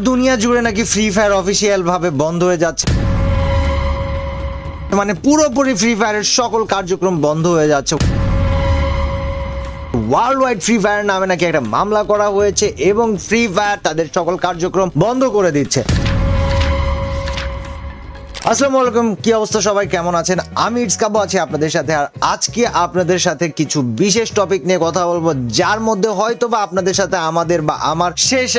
দুনিয়া জুড়ে নাকি ফ্রি ফায়ার অফিসিয়াল ভাবে বন্ধ হয়ে যাচ্ছে, মানে পুরোপুরি ফ্রি ফায়ারের সকল কার্যক্রম বন্ধ হয়ে যাচ্ছে। ওয়ার্ল্ড ওয়াইড ফ্রি ফায়ার নামে নাকি একটা মামলা করা হয়েছে এবং ফ্রি ফায়ার তাদের সকল কার্যক্রম বন্ধ করে দিচ্ছে। আসসালামু আলাইকুম, কি অবস্থা সবাই, কেমন আছেন? আমি ইটস কাব্য আছি আপনাদের সাথে। আর আজকে আপনাদের সাথে কিছু বিশেষ টপিক নিয়ে কথা বলবো, যার মধ্যে হয়তো বা আপনাদের সাথে আমাদের বা আমার শেষ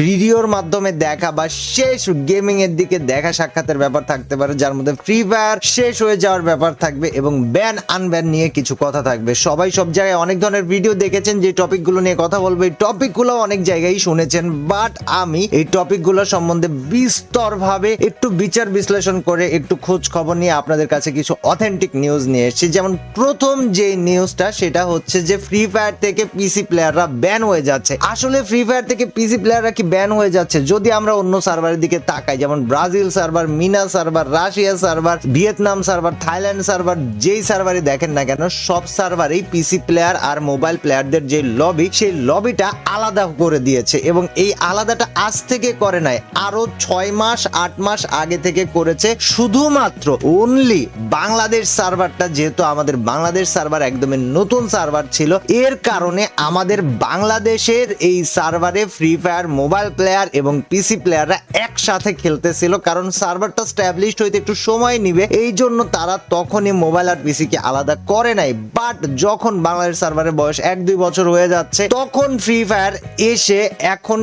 ভিডিওর মাধ্যমে দেখা বা শেষ গেমিং এর দিকে দেখা সাক্ষাতের ব্যাপার থাকতে পারে, যার মধ্যে ফ্রি ফায়ার শেষ হয়ে যাওয়ার ব্যাপার থাকবে এবং ব্যান আনব্যান নিয়ে কিছু কথা থাকবে। সবাই সব জায়গায় অনেক ধরনের ভিডিও দেখেছেন যে টপিকগুলো নিয়ে কথা বলবো, এই টপিকগুলো অনেক জায়গায় শুনেছেন, বাট আমি এই টপিকগুলো সম্বন্ধে বিস্তরভাবে একটু বিচার বিশ্লেষণ করে একটু খোঁজ খবর নিয়ে আপনাদের কাছে কিছু অথেন্টিক নিউজ নিয়ে এসেছি। যেমন প্রথম যে নিউজটা সেটা হচ্ছে যে ফ্রি ফায়ার থেকে পিসি প্লেয়াররা ব্যান হয়ে যাচ্ছে। আসলে ফ্রি ফায়ার থেকে পিসি প্লেয়াররা কি ব্যান হয়ে যাচ্ছে? যদি আমরা অন্য সার্ভারের দিকে তাকাই, যেমন Brazil server, MENA server, Russia server, Vietnam server, Thailand server, যেই সার্ভারে দেখেন না কেন সব সার্ভারেই পিসি প্লেয়ার আর মোবাইল প্লেয়ারদের যে লবি, সেই লবিটা আলাদা করে দিয়েছে এবং এই আলাদাটা আজ থেকে করে নাই, আরো 6 মাস 8 মাস আগে থেকে করেছে। শুধুমাত্র অনলি বাংলাদেশ সার্ভারটা, যেহেতু আমাদের বাংলাদেশ সার্ভার একদমই নতুন সার্ভার ছিল, এর কারণে আমাদের বাংলাদেশের এই সার্ভারে ফ্রি ফায়ার মোবাইল প্লেয়ার এবং পিসি প্লেয়াররা একসাথে খেলতেছিল। কারণ সার্ভারটা স্ট্যাবলিশড হইতে একটু সময় নিবে, এই জন্য তারা তখনই মোবাইল আর পিসি কে আলাদা করে নাই। বাট যখন বাংলাদেশ সার্ভারের বয়স 1-2 বছর হয়ে যাচ্ছে, তখন ফ্রি ফায়ার এসে এখন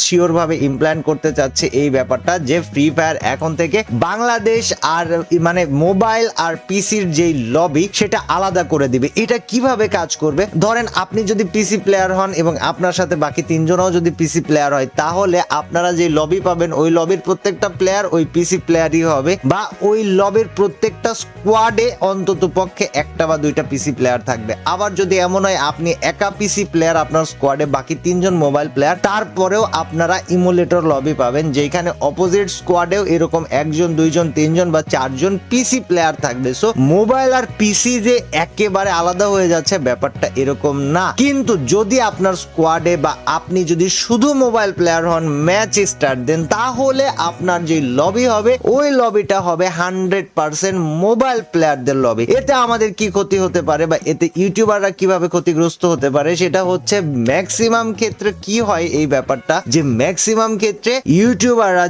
শিওর ভাবে ইমপ্লিমেন্ট করতে চাচ্ছে এই ব্যাপারটা যে ফ্রি ফায়ার এখন থেকে বাংলাদেশ আর মানে মোবাইল আর পিসির যেই লবি সেটা আলাদা করে দিবে। এটা কিভাবে কাজ করবে? ধরেন আপনি যদি পিসি প্লেয়ার হন এবং আপনার সাথে বাকি 3 জনও যদি পিসি প্লেয়ার হয়, তাহলে আপনারা যে লবি পাবেন ওই লবির প্রত্যেকটা প্লেয়ার ওই পিসি প্লেয়ারই হবে, বা ওই লবির প্রত্যেকটা স্কোয়াডে অন্তত পক্ষে 1টা বা 2টা পিসি প্লেয়ার থাকবে। আবার যদি এমন হয় আপনি একা পিসি প্লেয়ার, আপনার স্কোয়াডে বাকি 3 জন মোবাইল প্লেয়ার, তারপরেও আপনারা ইমুলেটর লবি পাবেন, যেখানে অপোজিট স্কোয়াডেও এরকম 1 জন 2 জন 3 জন বা 4 জন পিসি প্লেয়ার থাকবে। সো মোবাইল আর পিসি যে একেবারে আলাদা হয়ে যাচ্ছে ব্যাপারটা এরকম না। কিন্তু যদি আপনার স্কোয়াডে বা আপনি যদি শুধু মোবাইল প্লেয়ার হন, ম্যাচ স্টার্ট দেন, তাহলে আপনার যে লবি হবে ওই লবিটা হবে 100% মোবাইল প্লেয়ারদের লবি। এতে আমাদের কি ক্ষতি হতে পারে বা এতে ইউটিউবাররা কিভাবে ক্ষতিগ্রস্ত হতে পারে? সেটা হচ্ছে ম্যাক্সিমাম ক্ষেত্রে কি হয় এই ব্যাপারটা, যে ম্যাক্সিমাম ক্ষেত্রে ইউটিউবাররা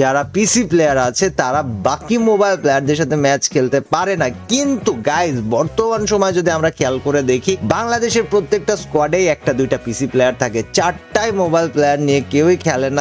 যারা পিসি প্লেয়ার আছে তারা বাকি মোবাইল প্লেয়ারদের সাথে ম্যাচ খেলতে পারে না। কিন্তু গাইজ, বর্তমান সময় যদি আমরা খেয়াল করে দেখি, বাংলাদেশের প্রত্যেকটা স্কোয়াডেই 1টা 2টা পিসি প্লেয়ার থাকে, 4টায় মোবাইল প্লেয়ার নিয়ে কেউই খেলে না।